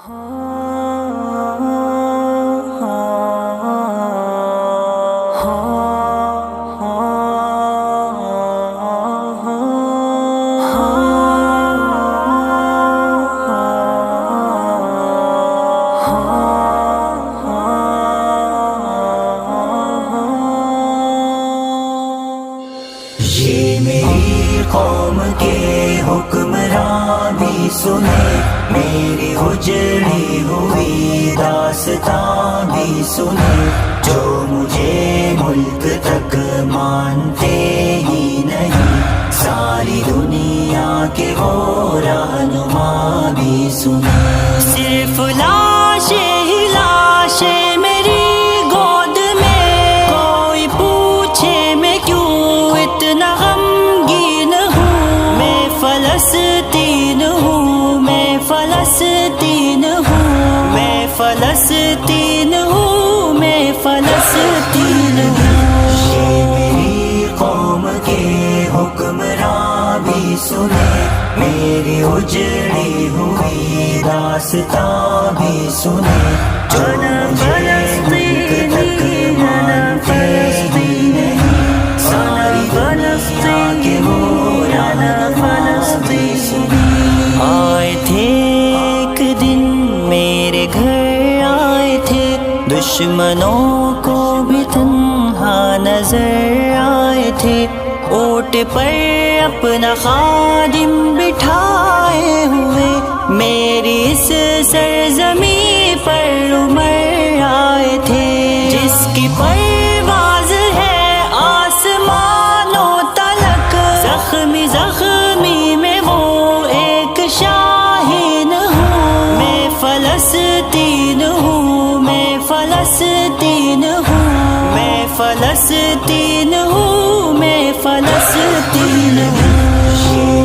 یہ میری قوم کے حکمراں بھی سنے، میری اجڑی ہوئی داستان بھی سنے، جو مجھے ملک تک مانتے ہی نہیں، ساری دنیا کے وہ رہنما بھی سنے۔ صرف لاشیں ہی لاشیں میری گود میں، کوئی پوچھے میں کیوں اتنا غمگین ہوں، میں فلسطین ہوں، میں فلسطین ہوں، میں فلسطین ہوں، میں فلسطین ہوں۔ یہ میری قوم کے حکمراں بھی سنے، میری اجڑی ہوئی داستان بھی سنے، جو مجھے ملک تک مانتے ہی نہیں، ساری دنیا کے وہ رہنما بھی سنے۔ آئے تھے ایک دن میرے گھر، آئے تھے دشمنوں کو بھی تنہا نظر آئے تھے، اونٹ پر اپنا خادم بٹھائے ہوئے، میری اس سرزمین پر عمر آئے تھے، جس کی پرواز ہے آسمانوں تلک، زخمی زخمی میں وہ ایک شاہین ہوں، میں فلسطین ہوں، میں فلسطین ہوں، میں فلسطین ہوں، میں فلسطین ہوں۔